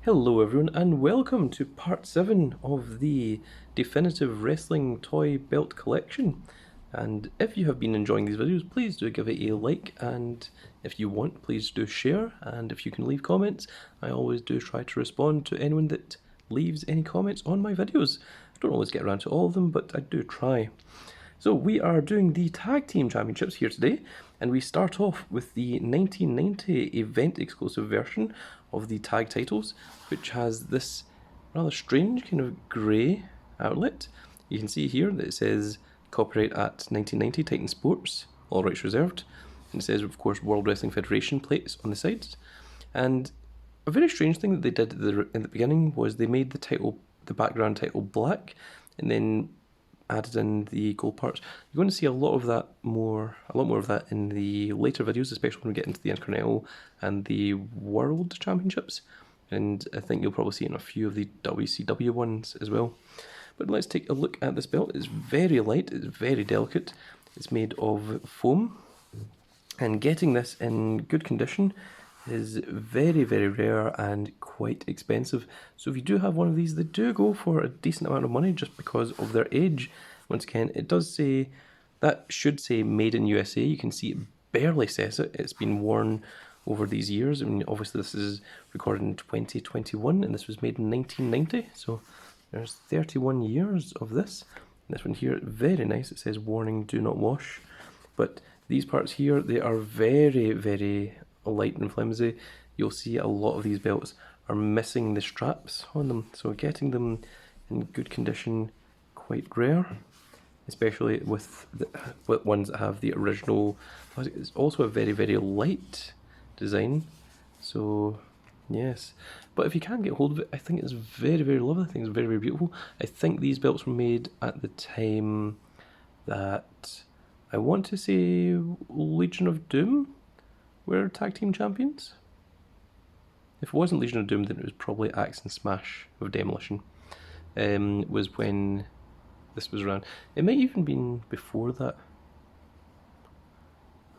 Hello everyone and welcome to part 7 of the Definitive Wrestling Toy Belt Collection. And if you have been enjoying these videos, please do give it a like, and if you want, please do share, and if you can leave comments. I always do try to respond to anyone that leaves any comments on my videos. I don't always get around to all of them, but I do try. So we are doing the Tag Team Championships here today, and we start off with the 1990 event exclusive version of the tag titles, which has this rather strange kind of grey outlet. You can see here that it says copyright at 1990 Titan Sports, all rights reserved, and it says of course World Wrestling Federation plates on the sides. And a very strange thing that they did in the beginning was they made the background title black, and then added in the gold parts. You're going to see a lot more of that in the later videos, especially when we get into the Intercontinental and the World Championships. And I think you'll probably see it in a few of the WCW ones as well. But let's take a look at this belt. It's very light, it's very delicate. It's made of foam. And getting this in good condition is very, very rare and quite expensive. So if you do have one of these, they do go for a decent amount of money just because of their age. Once again, it does say, that should say made in USA. You can see it barely says it. It's been worn over these years. I mean, obviously this is recorded in 2021 and this was made in 1990. So there's 31 years of this. And this one here, very nice. It says warning, do not wash. But these parts here, they are very, very light and flimsy. You'll see a lot of these belts are missing the straps on them, so getting them in good condition quite rare, especially with the ones that have the original plastic. It's also a very, very light design, so yes. But if you can get hold of it, I think it's very, very lovely. I think it's very, very beautiful. I think these belts were made at the time that I want to say Legion of Doom were tag team champions. If it wasn't Legion of Doom, then it was probably Axe and Smash of Demolition. Was when this was around. It might even been before that.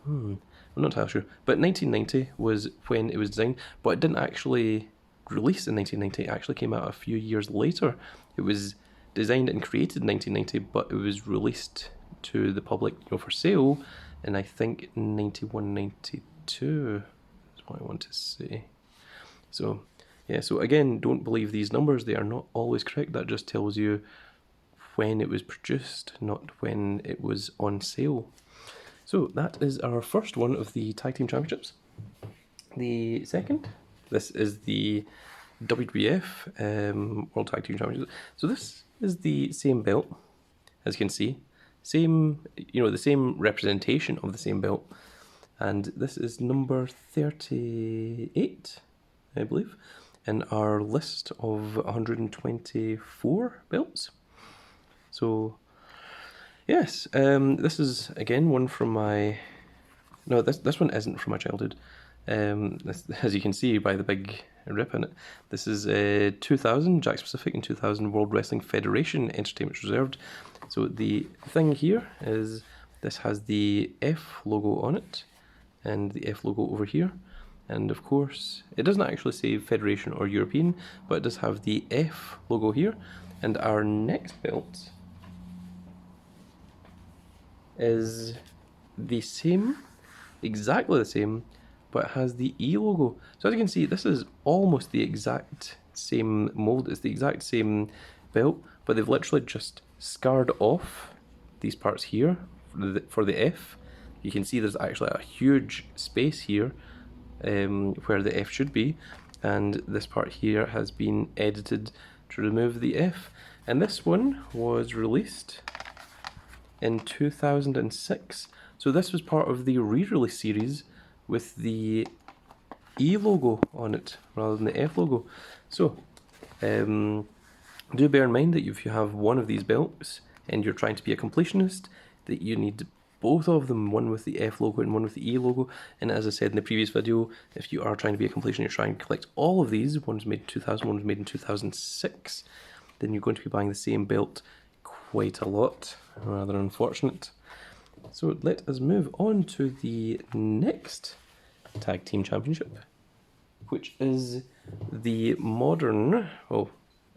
I'm not entirely sure. But 1990 was when it was designed, but it didn't actually release in 1990. It actually came out a few years later. It was designed and created in 1990, but it was released to the public, for sale, in I think 91, 92 is what I want to say. So yeah, so again, don't believe these numbers, they are not always correct. That just tells you when it was produced, not when it was on sale. So that is our first one of the Tag Team Championships. The second, this is the WWF World Tag Team Championships. So this is the same belt, as you can see. Same, the same representation of the same belt. And this is number 38, I believe, in our list of 124 belts. So, yes, this is, again, one from my... No, this one isn't from my childhood. This, as you can see by the big rip in it, this is 2000 Jakks Pacific and 2000 World Wrestling Federation Entertainment Reserved. So the thing here is this has the F logo on it, and the F logo over here. And of course, it doesn't actually say Federation or European, but it does have the F logo here. And our next belt is the same, exactly the same, but it has the E logo. So as you can see, this is almost the exact same mold. It's the exact same belt, but they've literally just scarred off these parts here for the F. You can see there's actually a huge space here where the F should be, and this part here has been edited to remove the F. And this one was released in 2006. So this was part of the re-release series with the E logo on it rather than the F logo. So do bear in mind that if you have one of these belts and you're trying to be a completionist, that you need both of them, one with the F logo and one with the E logo. And as I said in the previous video, if you are trying to be a completionist, you're trying to collect all of these, one's made in 2000, one's made in 2006, then you're going to be buying the same belt quite a lot. Rather unfortunate. So let us move on to the next Tag Team Championship, which is the modern, well,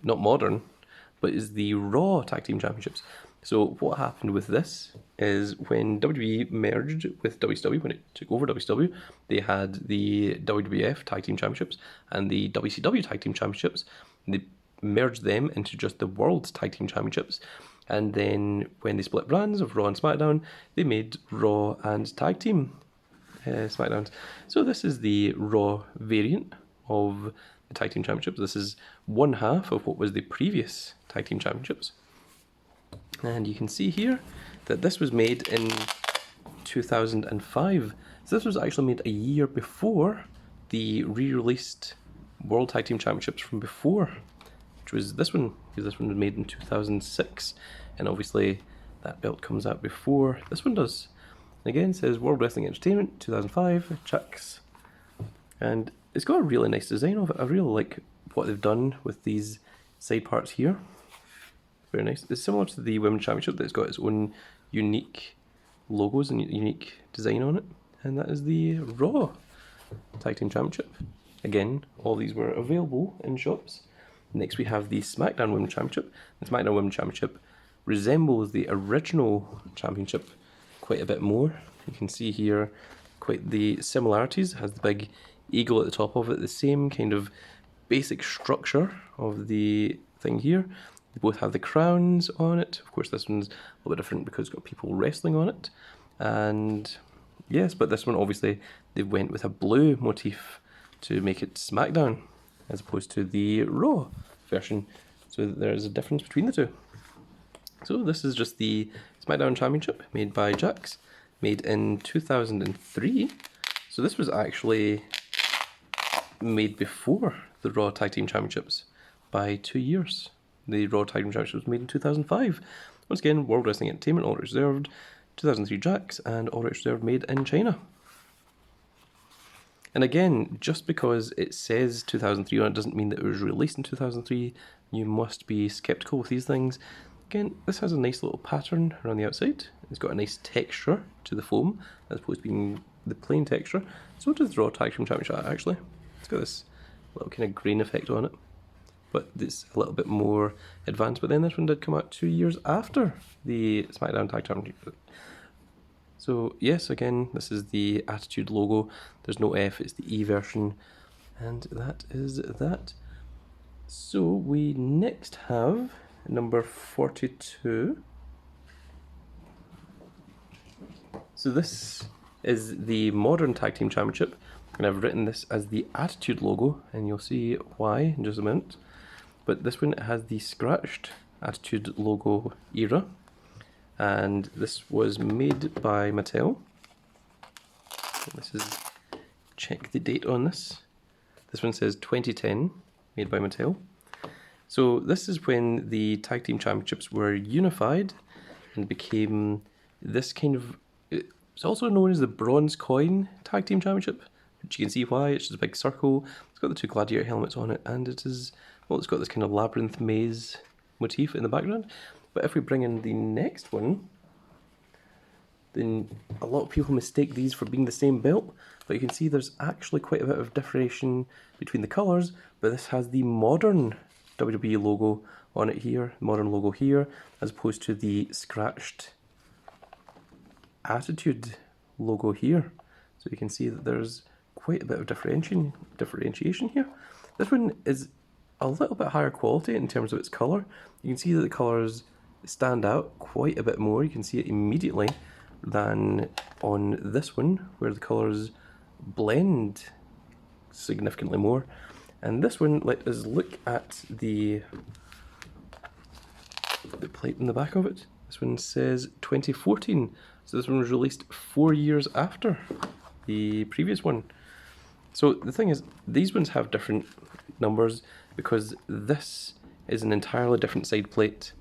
not modern, but is the Raw Tag Team Championships. So what happened with this is when WWE merged with WCW, when it took over WCW, they had the WWF Tag Team Championships and the WCW Tag Team Championships. They merged them into just the World Tag Team Championships. And then when they split brands of Raw and Smackdown, they made Raw and Tag Team Smackdowns. So this is the Raw variant of the Tag Team Championships. This is one half of what was the previous Tag Team Championships. And you can see here that this was made in 2005. So this was actually made a year before the re-released World Tag Team Championships from before, which was this one, because this one was made in 2006. And obviously that belt comes out before this one does. And again, it says World Wrestling Entertainment 2005, Jakks. And it's got a really nice design of it. I really like what they've done with these side parts here. Very nice. It's similar to the Women's Championship, that's got its own unique logos and unique design on it. And that is the Raw Tag Team Championship. Again, all these were available in shops. Next we have the Smackdown Women's Championship. The Smackdown Women's Championship resembles the original championship quite a bit more. You can see here quite the similarities. It has the big eagle at the top of it, the same kind of basic structure of the thing here. They both have the crowns on it. Of course, this one's a little bit different because it's got people wrestling on it. And yes, but this one obviously they went with a blue motif to make it Smackdown as opposed to the Raw version. So there's a difference between the two. So this is just the Smackdown Championship made by Jakks, made in 2003. So this was actually made before the Raw Tag Team Championships by 2 years. The Raw Tag Team Championship was made in 2005. Once again, World Wrestling Entertainment, All Rights Reserved, 2003 Jakks, and All Rights Reserved made in China. And again, just because it says 2003 on it doesn't mean that it was released in 2003. You must be skeptical with these things. Again, this has a nice little pattern around the outside. It's got a nice texture to the foam, as opposed to being the plain texture. So does the Raw Tag Team Championship actually. It's got this little kind of grain effect on it. But it's a little bit more advanced. But then this one did come out 2 years after the Smackdown Tag Team Championship. So yes, again, this is the Attitude logo. There's no F, it's the E version. And that is that. So we next have number 42. So this is the Modern Tag Team Championship. And I've written this as the Attitude logo, and you'll see why in just a minute. But this one has the scratched Attitude logo era. And this was made by Mattel. This is, check the date on this. This one says 2010, made by Mattel. So this is when the Tag Team Championships were unified and became this kind of, it's also known as the Bronze Coin Tag Team Championship, which you can see why. It's just a big circle. It's got the two gladiator helmets on it, and it is, well, it's got this kind of labyrinth maze motif in the background. But if we bring in the next one, then a lot of people mistake these for being the same belt, but you can see there's actually quite a bit of differentiation between the colours, but this has the modern WWE logo on it here, modern logo here, as opposed to the scratched Attitude logo here. So you can see that there's quite a bit of differentiation here. This one is a little bit higher quality in terms of its colour. You can see that the colours stand out quite a bit more. You can see it immediately than on this one, where the colours blend significantly more. And this one, let us look at the plate in the back of it. This one says 2014, so this one was released 4 years after the previous one. So the thing is, these ones have different numbers because this is an entirely different side plate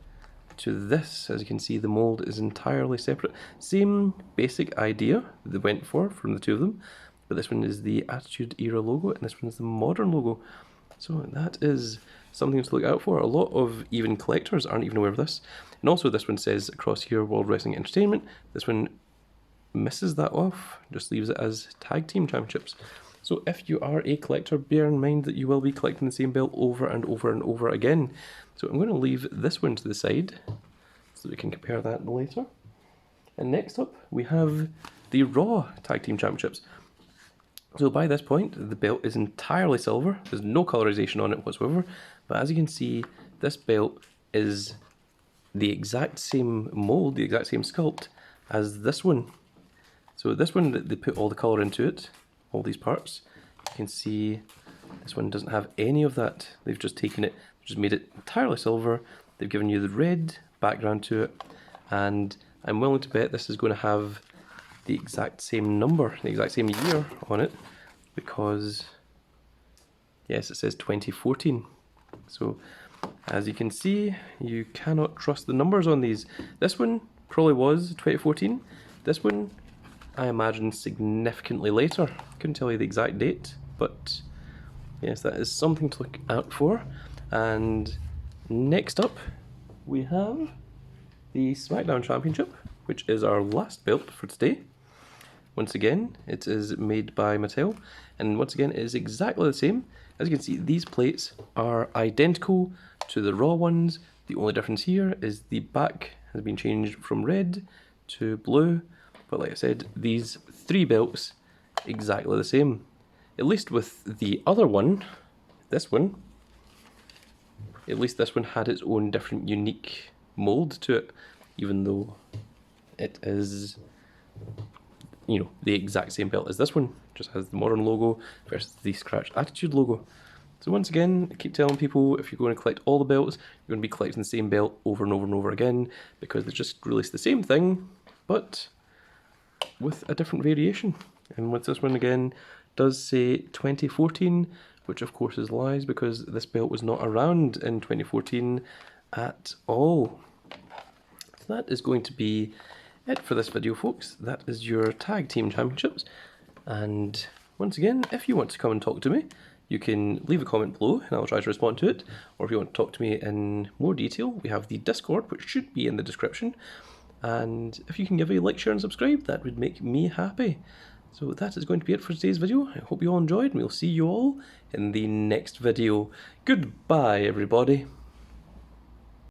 to this. As you can see, the mold is entirely separate. Same basic idea they went for from the two of them, but this one is the Attitude Era logo and this one is the modern logo. So that is something to look out for. A lot of even collectors aren't even aware of this. And also this one says across here World Wrestling Entertainment. This one misses that off, just leaves it as Tag Team Championships. So if you are a collector, bear in mind that you will be collecting the same belt over and over and over again. So I'm going to leave this one to the side so we can compare that later. And next up we have the Raw Tag Team Championships. So by this point the belt is entirely silver, there's no colorization on it whatsoever, but as you can see this belt is the exact same mold, the exact same sculpt as this one. So this one, they put all the colour into it, all these parts. You can see this one doesn't have any of that. They've just taken it, just made it entirely silver. They've given you the red background to it, and I'm willing to bet this is going to have the exact same number, the exact same year on it, because yes, it says 2014. So as you can see, you cannot trust the numbers on these. This one probably was 2014. This one, I imagine, significantly later. Couldn't tell you the exact date, but yes, that is something to look out for. And next up, we have the Smackdown Championship, which is our last belt for today. Once again, it is made by Mattel, and once again, it is exactly the same. As you can see, these plates are identical to the Raw ones. The only difference here is the back has been changed from red to blue, but like I said, these three belts, exactly the same. At least with the other one, this one, at least this one had its own different unique mold to it, even though it is, you know, the exact same belt as this one, just has the modern logo versus the scratched Attitude logo. So once again, I keep telling people, if you're going to collect all the belts, you're going to be collecting the same belt over and over and over again, because they just released the same thing, but with a different variation. And with this one again, does say 2014, which of course is lies, because this belt was not around in 2014 at all. So that is going to be it for this video, folks. That is your Tag Team Championships. And once again, if you want to come and talk to me, you can leave a comment below and I'll try to respond to it. Or if you want to talk to me in more detail, we have the Discord, which should be in the description. And if you can give a like, share and subscribe, that would make me happy. So that is going to be it for today's video. I hope you all enjoyed, and we'll see you all in the next video. Goodbye, everybody.